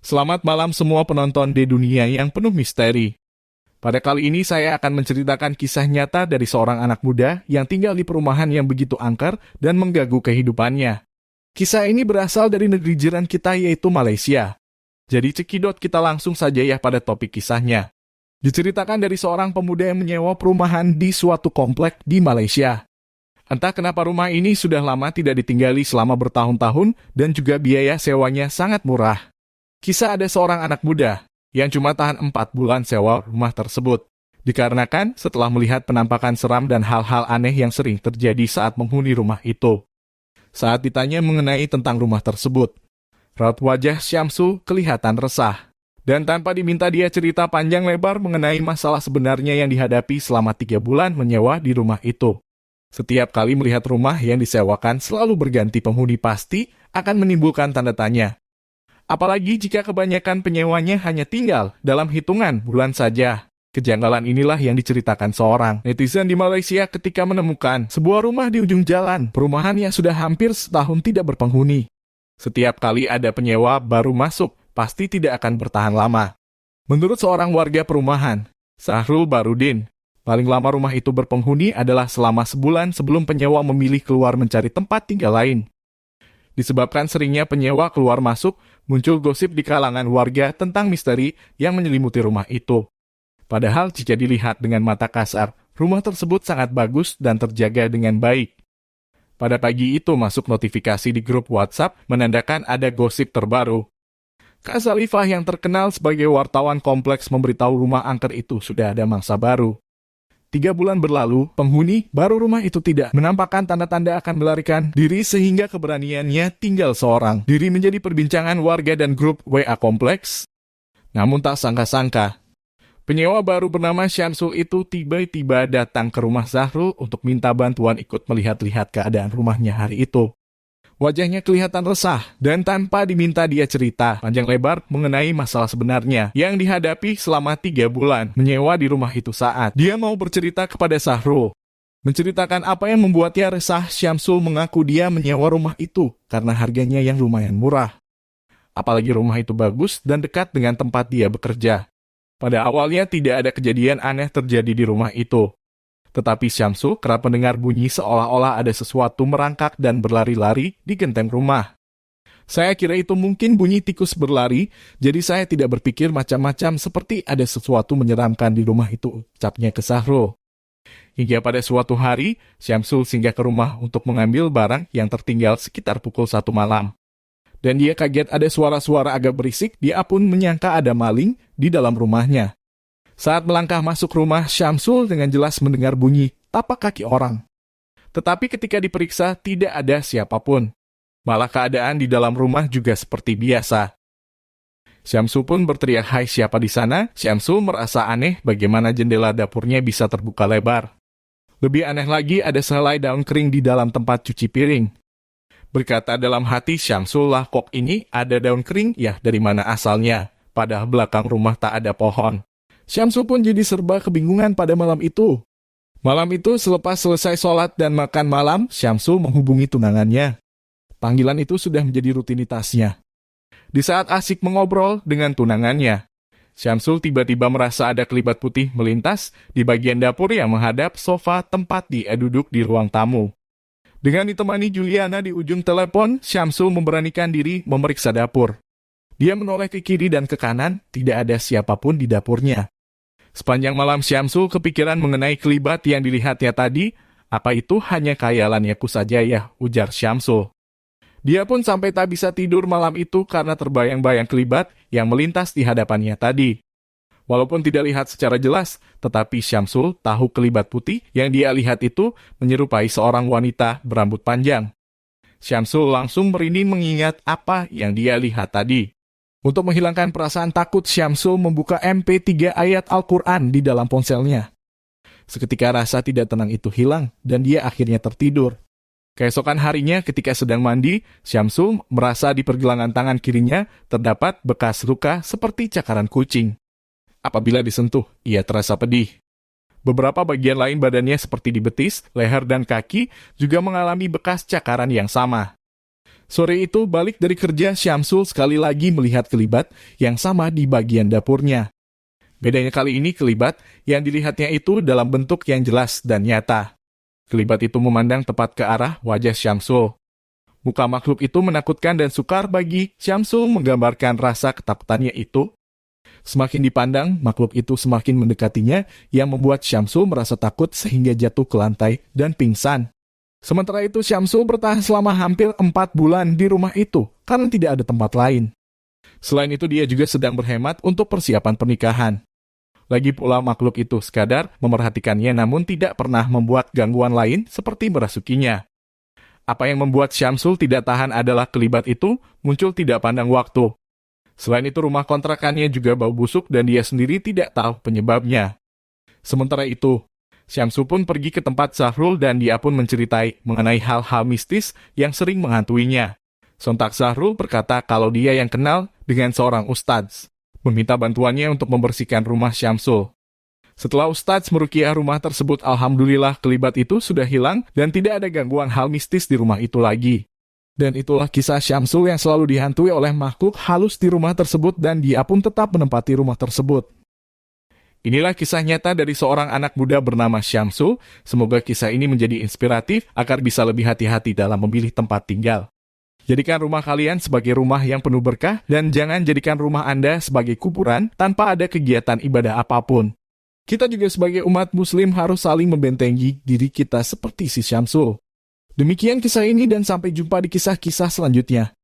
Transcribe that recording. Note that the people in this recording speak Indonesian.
Selamat malam semua penonton di dunia yang penuh misteri. Pada kali ini saya akan menceritakan kisah nyata dari seorang anak muda yang tinggal di perumahan yang begitu angker dan mengganggu kehidupannya. Kisah ini berasal dari negeri jiran kita yaitu Malaysia. Jadi cekidot kita langsung saja ya pada topik kisahnya. Diceritakan dari seorang pemuda yang menyewa perumahan di suatu komplek di Malaysia. Entah kenapa rumah ini sudah lama tidak ditinggali selama bertahun-tahun dan juga biaya sewanya sangat murah. Kisah ada seorang anak muda yang cuma tahan 4 bulan sewa rumah tersebut. Dikarenakan setelah melihat penampakan seram dan hal-hal aneh yang sering terjadi saat menghuni rumah itu. Saat ditanya mengenai tentang rumah tersebut, raut wajah Syamsul kelihatan resah. Dan tanpa diminta dia cerita panjang lebar mengenai masalah sebenarnya yang dihadapi selama 3 bulan menyewa di rumah itu. Setiap kali melihat rumah yang disewakan selalu berganti penghuni pasti akan menimbulkan tanda tanya. Apalagi jika kebanyakan penyewanya hanya tinggal dalam hitungan bulan saja. Kejanggalan inilah yang diceritakan seorang netizen di Malaysia ketika menemukan sebuah rumah di ujung jalan perumahan yang sudah hampir setahun tidak berpenghuni. Setiap kali ada penyewa baru masuk, pasti tidak akan bertahan lama. Menurut seorang warga perumahan, Sahrul Barudin, paling lama rumah itu berpenghuni adalah selama sebulan sebelum penyewa memilih keluar mencari tempat tinggal lain. Disebabkan seringnya penyewa keluar masuk, muncul gosip di kalangan warga tentang misteri yang menyelimuti rumah itu. Padahal jika dilihat dengan mata kasar, rumah tersebut sangat bagus dan terjaga dengan baik. Pada pagi itu masuk notifikasi di grup WhatsApp menandakan ada gosip terbaru. Kak Salifah yang terkenal sebagai wartawan kompleks memberitahu rumah angker itu sudah ada mangsa baru. 3 bulan berlalu, penghuni baru rumah itu tidak menampakkan tanda-tanda akan melarikan diri sehingga keberaniannya tinggal seorang diri menjadi perbincangan warga dan grup WA kompleks. Namun tak sangka-sangka, penyewa baru bernama Syamsul itu tiba-tiba datang ke rumah Zahrul untuk minta bantuan ikut melihat-lihat keadaan rumahnya hari itu. Wajahnya kelihatan resah dan tanpa diminta dia cerita panjang lebar mengenai masalah sebenarnya yang dihadapi selama 3 bulan menyewa di rumah itu saat dia mau bercerita kepada Sahrul. Menceritakan apa yang membuatnya resah, Syamsul mengaku dia menyewa rumah itu karena harganya yang lumayan murah. Apalagi rumah itu bagus dan dekat dengan tempat dia bekerja. Pada awalnya tidak ada kejadian aneh terjadi di rumah itu. Tetapi Syamsul kerap mendengar bunyi seolah-olah ada sesuatu merangkak dan berlari-lari di genteng rumah. Saya kira itu mungkin bunyi tikus berlari, jadi saya tidak berpikir macam-macam seperti ada sesuatu menyeramkan di rumah itu, ucapnya ke Sahrul. Hingga pada suatu hari, Syamsul singgah ke rumah untuk mengambil barang yang tertinggal sekitar pukul 1 malam. Dan dia kaget ada suara-suara agak berisik, dia pun menyangka ada maling di dalam rumahnya. Saat melangkah masuk rumah, Syamsul dengan jelas mendengar bunyi tapak kaki orang. Tetapi ketika diperiksa, tidak ada siapapun. Malah keadaan di dalam rumah juga seperti biasa. Syamsul pun berteriak, "Hai, siapa di sana?" Syamsul merasa aneh bagaimana jendela dapurnya bisa terbuka lebar. Lebih aneh lagi ada sehelai daun kering di dalam tempat cuci piring. Berkata dalam hati Syamsul, "Lah kok ini ada daun kering? Ya dari mana asalnya? Padahal belakang rumah tak ada pohon." Syamsul pun jadi serba kebingungan pada malam itu. Malam itu selepas selesai sholat dan makan malam, Syamsul menghubungi tunangannya. Panggilan itu sudah menjadi rutinitasnya. Di saat asik mengobrol dengan tunangannya, Syamsul tiba-tiba merasa ada kelibat putih melintas di bagian dapur yang menghadap sofa tempat dia duduk di ruang tamu. Dengan ditemani Juliana di ujung telepon, Syamsul memberanikan diri memeriksa dapur. Dia menoleh ke kiri dan ke kanan, tidak ada siapapun di dapurnya. Sepanjang malam Syamsul kepikiran mengenai kelibat yang dilihatnya tadi. Apa itu hanya khayalanku saja ya, ujar Syamsul. Dia pun sampai tak bisa tidur malam itu karena terbayang-bayang kelibat yang melintas di hadapannya tadi. Walaupun tidak lihat secara jelas, tetapi Syamsul tahu kelibat putih yang dia lihat itu menyerupai seorang wanita berambut panjang. Syamsul langsung merinding mengingat apa yang dia lihat tadi. Untuk menghilangkan perasaan takut, Syamsul membuka MP3 ayat Al-Quran di dalam ponselnya. Seketika rasa tidak tenang itu hilang, dan dia akhirnya tertidur. Keesokan harinya ketika sedang mandi, Syamsul merasa di pergelangan tangan kirinya terdapat bekas luka seperti cakaran kucing. Apabila disentuh, ia terasa pedih. Beberapa bagian lain badannya seperti di betis, leher dan kaki juga mengalami bekas cakaran yang sama. Sore itu balik dari kerja, Syamsul sekali lagi melihat kelibat yang sama di bagian dapurnya. Bedanya kali ini kelibat yang dilihatnya itu dalam bentuk yang jelas dan nyata. Kelibat itu memandang tepat ke arah wajah Syamsul. Muka makhluk itu menakutkan dan sukar bagi Syamsul menggambarkan rasa ketakutannya itu. Semakin dipandang, makhluk itu semakin mendekatinya yang membuat Syamsul merasa takut sehingga jatuh ke lantai dan pingsan. Sementara itu Syamsul bertahan selama hampir 4 bulan di rumah itu karena tidak ada tempat lain. Selain itu dia juga sedang berhemat untuk persiapan pernikahan. Lagi pula makhluk itu sekadar memerhatikannya namun tidak pernah membuat gangguan lain seperti merasukinya. Apa yang membuat Syamsul tidak tahan adalah kelibat itu muncul tidak pandang waktu. Selain itu rumah kontrakannya juga bau busuk dan dia sendiri tidak tahu penyebabnya. Sementara itu, Syamsul pun pergi ke tempat Sahrul dan dia pun menceritai mengenai hal-hal mistis yang sering menghantuinya. Sontak Sahrul berkata kalau dia yang kenal dengan seorang ustadz, meminta bantuannya untuk membersihkan rumah Syamsul. Setelah ustadz meruqyah rumah tersebut, alhamdulillah kelibat itu sudah hilang dan tidak ada gangguan hal mistis di rumah itu lagi. Dan itulah kisah Syamsul yang selalu dihantui oleh makhluk halus di rumah tersebut dan dia pun tetap menempati rumah tersebut. Inilah kisah nyata dari seorang anak muda bernama Syamsul. Semoga kisah ini menjadi inspiratif agar bisa lebih hati-hati dalam memilih tempat tinggal. Jadikan rumah kalian sebagai rumah yang penuh berkah dan jangan jadikan rumah Anda sebagai kuburan tanpa ada kegiatan ibadah apapun. Kita juga sebagai umat muslim harus saling membentengi diri kita seperti si Syamsul. Demikian kisah ini dan sampai jumpa di kisah-kisah selanjutnya.